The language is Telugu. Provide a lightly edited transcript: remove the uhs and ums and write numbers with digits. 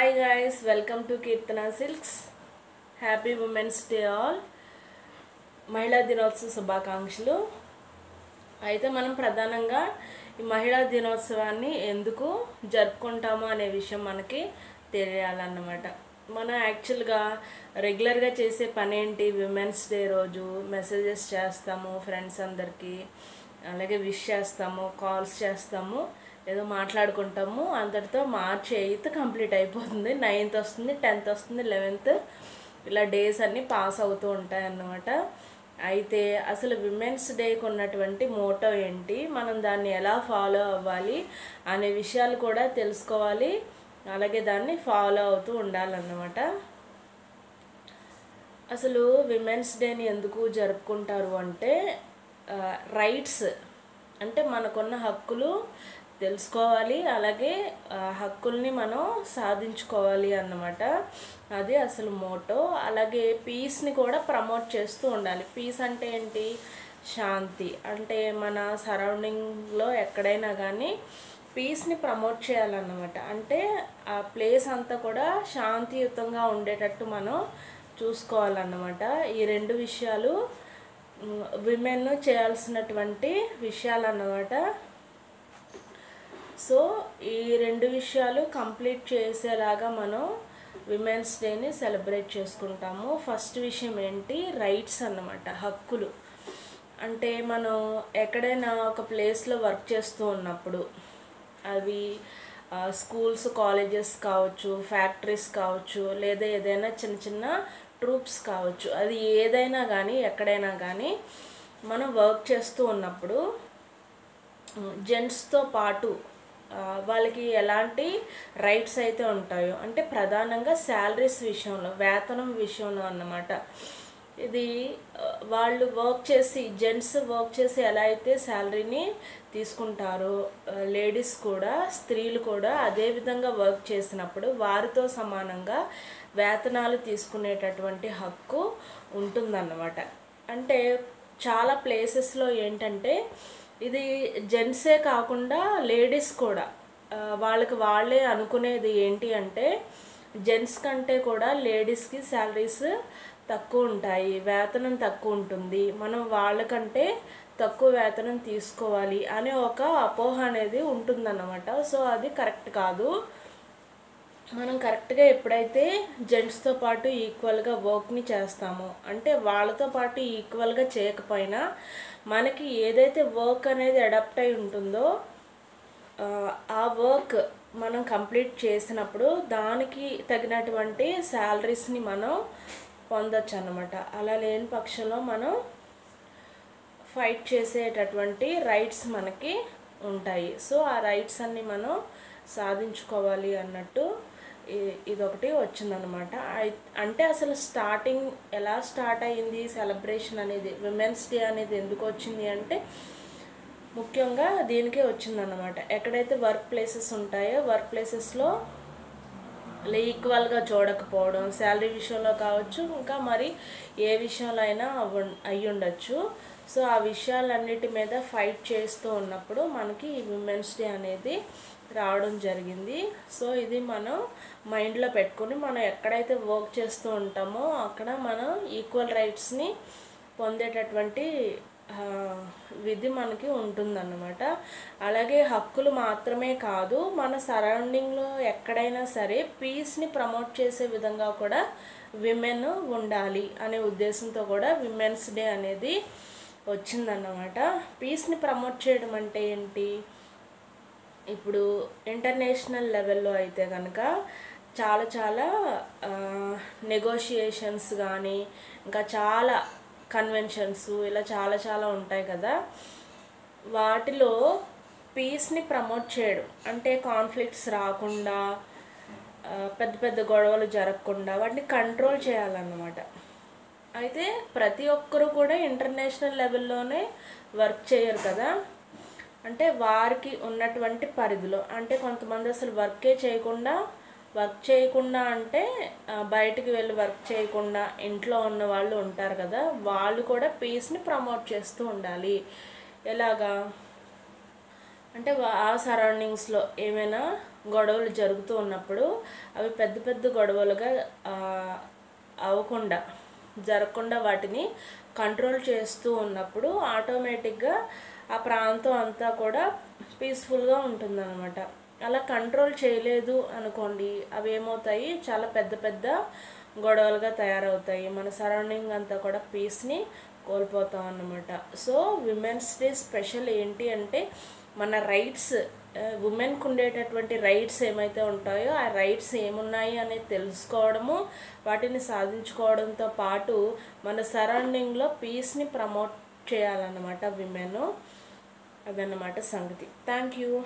Hi guys, welcome to Kirtana Silks. Happy Women's Day all. మహిళా దినోత్సవ శుభాకాంక్షలు. అయితే మనం ప్రధానంగా ఈ మహిళా దినోత్సవాన్ని ఎందుకు జరుపుకుంటామో అనే విషయం మనకి తెలియాలన్నమాట. మనం యాక్చువల్గా రెగ్యులర్గా చేసే పని ఏంటి? విమెన్స్ డే రోజు మెసేజెస్ చేస్తాము ఫ్రెండ్స్ అందరికీ, అలాగే విష్ చేస్తాము, కాల్స్ చేస్తాము, ఏదో మాట్లాడుకుంటాము. అంతటితో మార్చ్ 8th కంప్లీట్ అయిపోతుంది, 9th వస్తుంది, 10th వస్తుంది, 11th ఇలా డేస్ అన్నీ పాస్ అవుతూ ఉంటాయి అన్నమాట. అయితే అసలు విమెన్స్ డేకి ఉన్నటువంటి మోటో ఏంటి, మనం దాన్ని ఎలా ఫాలో అవ్వాలి అనే విషయాలు కూడా తెలుసుకోవాలి, అలాగే దాన్ని ఫాలో అవుతూ ఉండాలన్నమాట. అసలు విమెన్స్ డేని ఎందుకు జరుపుకుంటారు అంటే రైట్స్ అంటే మనకున్న హక్కులు తెలుసుకోవాలి, అలాగే హక్కుల్ని మనం సాధించుకోవాలి అన్నమాట. అది అసలు మోటో. అలాగే పీస్ని కూడా ప్రమోట్ చేస్తూ ఉండాలి. పీస్ అంటే ఏంటి? శాంతి. అంటే మన సరౌండింగ్లో ఎక్కడైనా కానీ పీస్ని ప్రమోట్ చేయాలన్నమాట. అంటే ఆ ప్లేస్ అంతా కూడా శాంతియుతంగా ఉండేటట్టు మనం చూసుకోవాలన్నమాట. ఈ రెండు విషయాలు విమెన్ చేయాల్సినటువంటి విషయాలు అన్నమాట. సో ఈ రెండు విషయాలు కంప్లీట్ చేసేలాగా మనం విమెన్స్ డేని సెలబ్రేట్ చేసుకుంటాము. ఫస్ట్ విషయం ఏంటి? రైట్స్ అన్నమాట, హక్కులు. అంటే మనం ఎక్కడైనా ఒక ప్లేస్లో వర్క్ చేస్తూ ఉన్నప్పుడు, అవి స్కూల్స్, కాలేజెస్ కావచ్చు, ఫ్యాక్టరీస్ కావచ్చు, లేదా ఏదైనా చిన్న చిన్న ట్రూప్స్ కావచ్చు, అది ఏదైనా కానీ ఎక్కడైనా కానీ మనం వర్క్ చేస్తూ ఉన్నప్పుడు జెంట్స్తో పాటు వాళ్ళకి ఎలాంటి రైట్స్ అయితే ఉంటాయో, అంటే ప్రధానంగా శాలరీస్ విషయంలో, వేతనం విషయంలో అన్నమాట. ఇది వాళ్ళు వర్క్ చేసి, జెంట్స్ వర్క్ చేసి ఎలా అయితే శాలరీని తీసుకుంటారో, లేడీస్ కూడా, స్త్రీలు కూడా అదే విధంగా వర్క్ చేసినప్పుడు వారితో సమానంగా వేతనాలు తీసుకునేటటువంటి హక్కు ఉంటుందన్నమాట. అంటే చాలా ప్లేసెస్లో ఏంటంటే ఇది జెంట్సే కాకుండా లేడీస్ కూడా వాళ్ళకి వాళ్ళే అనుకునేది ఏంటి అంటే జెంట్స్ కంటే కూడా లేడీస్కి శాలరీస్ తక్కువ ఉంటాయి, వేతనం తక్కువ ఉంటుంది, మనం వాళ్ళకంటే తక్కువ వేతనం తీసుకోవాలి అనే ఒక అపోహ అనేది ఉంటుందన్నమాట. సో అది కరెక్ట్ కాదు. మనం కరెక్ట్గా ఎప్పుడైతే జెంట్స్తో పాటు ఈక్వల్గా వర్క్ని చేస్తామో, అంటే వాళ్ళతో పాటు ఈక్వల్గా చేయకపోయినా మనకి ఏదైతే వర్క్ అనేది అడాప్ట్ అయి ఉంటుందో ఆ వర్క్ మనం కంప్లీట్ చేసినప్పుడు దానికి తగినటువంటి శాలరీస్ని మనం పొందొచ్చు అన్నమాట. అలా లేని పక్షంలో మనం ఫైట్ చేసేటటువంటి రైట్స్ మనకి ఉంటాయి. సో ఆ రైట్స్ అన్ని మనం సాధించుకోవాలి అన్నట్టు ఇదొకటి వచ్చిందనమాట. అంటే అసలు స్టార్టింగ్ ఎలా స్టార్ట్ అయ్యింది సెలబ్రేషన్ అనేది, విమెన్స్ డే అనేది ఎందుకు వచ్చింది అంటే ముఖ్యంగా దీనికే వచ్చిందన్నమాట. ఎక్కడైతే వర్క్ ప్లేసెస్ ఉంటాయో వర్క్ ప్లేసెస్లో ఈక్వల్గా చూడకపోవడం, శాలరీ విషయంలో కావచ్చు, ఇంకా మరి ఏ విషయంలో అయినా అయ్యి ఉండొచ్చు. సో ఆ విషయాలన్నిటి మీద ఫైట్ చేస్తూ ఉన్నప్పుడు మనకి ఈ విమెన్స్ డే అనేది రావడం జరిగింది. సో ఇది మనం మైండ్లో పెట్టుకుని మనం ఎక్కడైతే వర్క్ చేస్తూ ఉంటామో అక్కడ మనం ఈక్వల్ రైట్స్ని పొందేటటువంటి విధి మనకి ఉంటుందన్నమాట. అలాగే హక్కులు మాత్రమే కాదు, మన సరౌండింగ్లో ఎక్కడైనా సరే పీస్ని ప్రమోట్ చేసే విధంగా కూడా విమెన్ ఉండాలి అనే ఉద్దేశంతో కూడా విమెన్స్ డే అనేది వచ్చిందన్నమాట. పీస్ని ప్రమోట్ చేయడం అంటే ఏంటి? ఇప్పుడు ఇంటర్నేషనల్ లెవెల్లో అయితే కనుక చాలా చాలా నెగోషియేషన్స్ కానీ, ఇంకా చాలా కన్వెన్షన్స్, ఇలా చాలా చాలా ఉంటాయి కదా. వాటిలో పీస్ని ప్రమోట్ చేయడం అంటే కాన్ఫ్లిక్ట్స్ రాకుండా, పెద్ద పెద్ద గొడవలు జరగకుండా వాటిని కంట్రోల్ చేయాలన్నమాట. అయితే ప్రతి ఒక్కరూ కూడా ఇంటర్నేషనల్ లెవెల్లోనే వర్క్ చేయరు కదా. అంటే వారికి ఉన్నటువంటి పరిధిలో, అంటే కొంతమంది అసలు వర్క్ చేయకుండా అంటే బయటికి వెళ్ళి వర్క్ చేయకుండా ఇంట్లో ఉన్న వాళ్ళు ఉంటారు కదా, వాళ్ళు కూడా పీస్ని ప్రమోట్ చేస్తూ ఉండాలి. ఎలాగా అంటే ఆ సరౌండింగ్స్లో ఏమైనా గొడవలు జరుగుతూ ఉన్నప్పుడు అవి పెద్ద పెద్ద గొడవలుగా జరగకుండా వాటిని కంట్రోల్ చేస్తూ ఉన్నప్పుడు ఆటోమేటిక్గా ఆ ప్రాంతం అంతా కూడా పీస్ఫుల్గా ఉంటుందన్నమాట. అలా కంట్రోల్ చేయలేదు అనుకోండి, అవి ఏమవుతాయి, చాలా పెద్ద పెద్ద గొడవలుగా తయారవుతాయి. మన సరౌండింగ్ అంతా కూడా పీస్ని కోల్పోతాం అన్నమాట. సో విమెన్స్ డే స్పెషల్ ఏంటి అంటే మన రైట్స్, ఉమెన్కి ఉండేటటువంటి రైట్స్ ఏమైతే ఉంటాయో ఆ రైట్స్ ఏమున్నాయి అనేది తెలుసుకోవడము, వాటిని సాధించుకోవడంతో పాటు మన సరౌండింగ్లో పీస్ని ప్రమోట్ చేయాలన్నమాట విమెన్. అదన్నమాట సంగతి. Thank you.